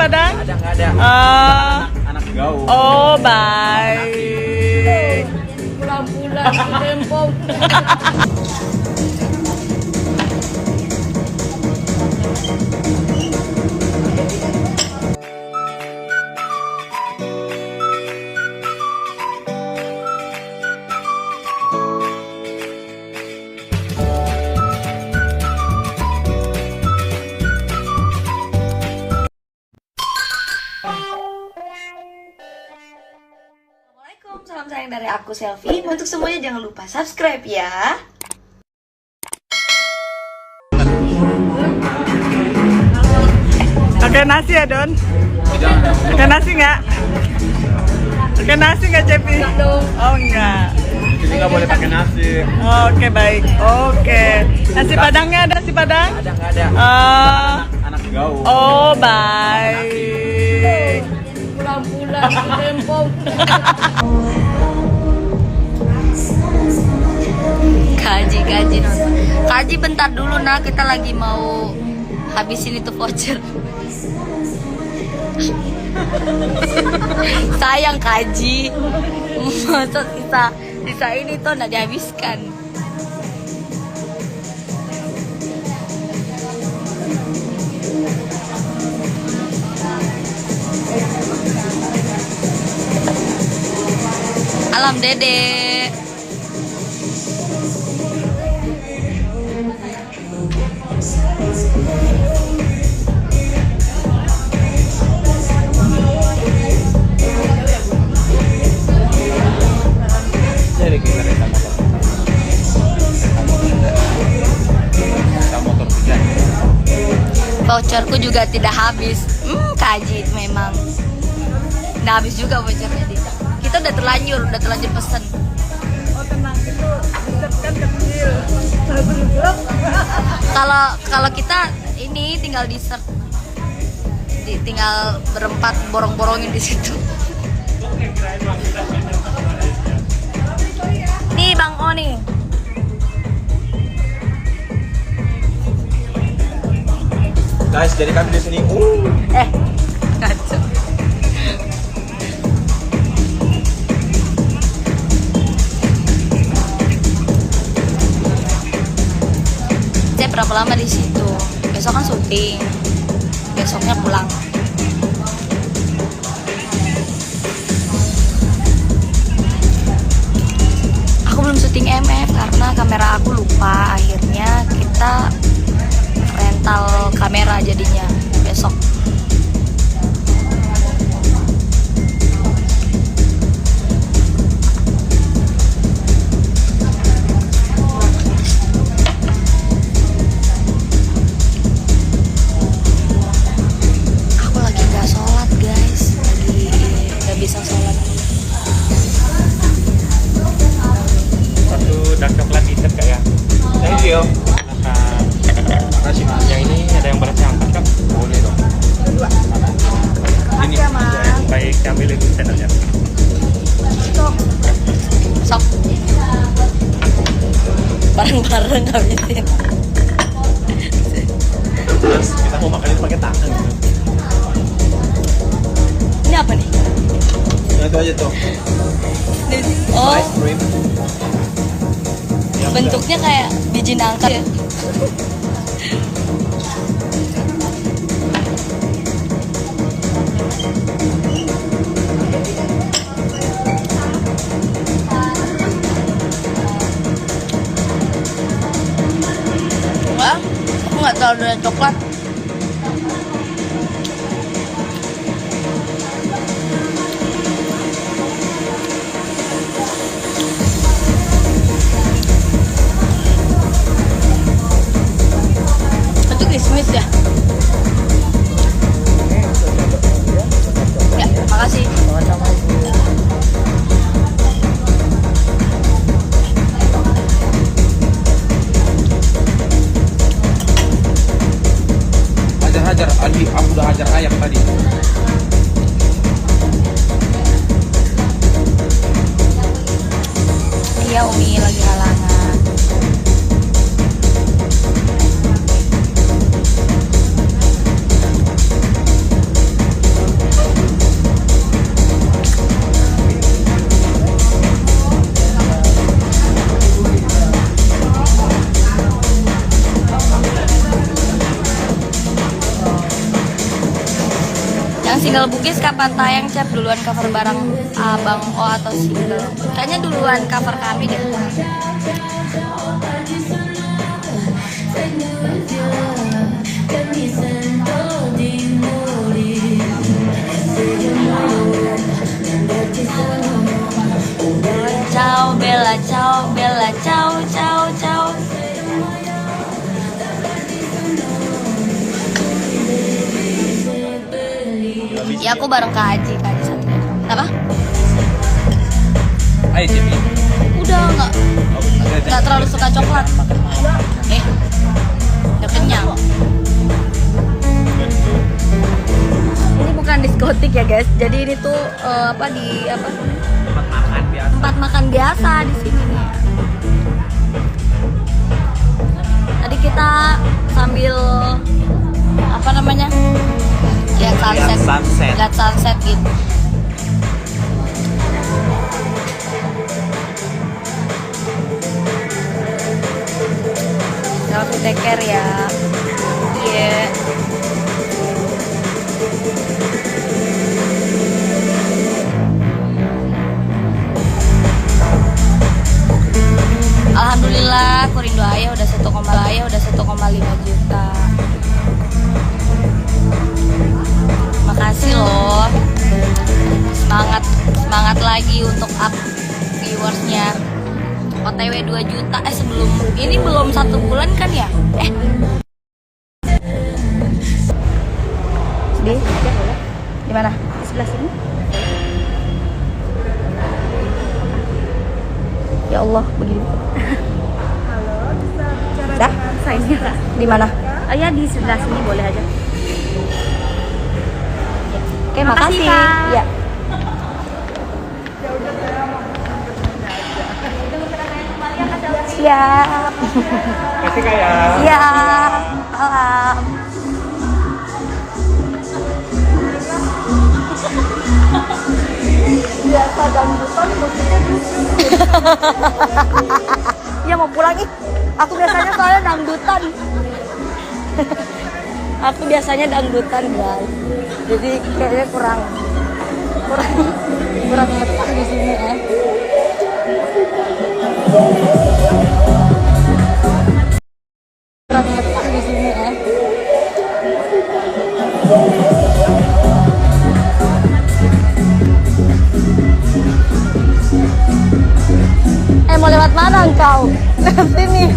Padang? Ada, nggak ada. Anak gaul. Oh, baik. Pulang-pulang ke Dempong. Assalamualaikum, salam sayang dari aku Selfie. Untuk semuanya jangan lupa subscribe ya. Pakai nasi ya, Don? Pakai nasi nggak? Pakai nasi nggak, Cepi? Oh, enggak. Jadi nggak boleh pakai nasi. Oke, baik. Oke. Nasi Padangnya ada nasi Padang? Ada, nggak ada. Anak gaul. Oh, baik. Pulang-pulang ke Dempong. Kaji nonton. Kaji bentar dulu nah, kita lagi mau habisin itu voucher. Sayang Kaji. Masa sisa ini tuh nggak dihabiskan. Alam Dede. Jadi kita kereta motor hujan. Voucherku juga tidak habis. Kaji memang. Nggak habis juga vouchernya Dita. Kita udah terlanjur pesen. Oh, tenang. Itu dessert kan kecil. Kalau kita ini tinggal dessert. Tinggal berempat borong-borongin di situ. Nih Bang O nih. Guys, jadi kami di sini. Kacau. Saya berapa lama di situ? Besok kan syuting. Besoknya pulang. Aku belum syuting MF karena kamera aku lupa. Akhirnya kita rental kamera jadinya besok. Aku lagi nggak sholat guys, lagi nggak bisa sholat. Satu dark coklat dessert kak ya. Thank you. Makasih mas. Yang ini ada yang beratnya angkat kak. Boleh dong. Makasih ya, Mas. Baik, ambil itu channelnya. Sok. Bareng-bareng habisin. Terus kita mau makan itu pakai tangan. Ini apa nih? Nah, itu aja tuh. Oh, Ice cream. bentuknya kayak biji nangka ya. Enggak, aku nggak terlalu doyan coklat. Itu kismis ya? Ya, makasih. Hajar, Ali, aku udah hajar ayam tadi. Iya, Umi lagi halangan. Yang single Bugis kapan tayang, Cep? Duluan cover bareng Abang O atau single? Kayaknya duluan cover kami deh. Ciao Bella, ciao Bella, ciao ciao ciao. Ya aku bareng Kak Aji Satria. Apa? Ayo Jimmy. Udah nggak terlalu suka coklat. Udah kenyang. Ini bukan diskotik ya guys. Jadi ini tuh tempat makan biasa di sini nih. Tadi kita sambil lihat sunset gitu. Selfie take care ya. Iya. Alhamdulillah, Kurindo Ayah udah 1,5 juta. Makasih loh. Semangat lagi untuk up viewersnya. OTW 2 juta sebelum ini belum 1 bulan kan ya? Di mana? Di sebelah sini. Ya Allah, begini. Halo, bisa bicara Dah? dengan saya Kak? Di mana? Ya di sebelah sini boleh aja. Oke, Makasih, makasih. Kak. Ya. Siap. Kasih kayak. Siap. Salam. Biasa dangdutan maksudnya ya mau pulang ih. Aku biasanya soalnya dangdutan. Aku biasanya dangdutan guys. Jadi kayaknya kurang betah di sini ya. Kurang betah di sini ya. Mau lewat mana engkau? Lewat sini.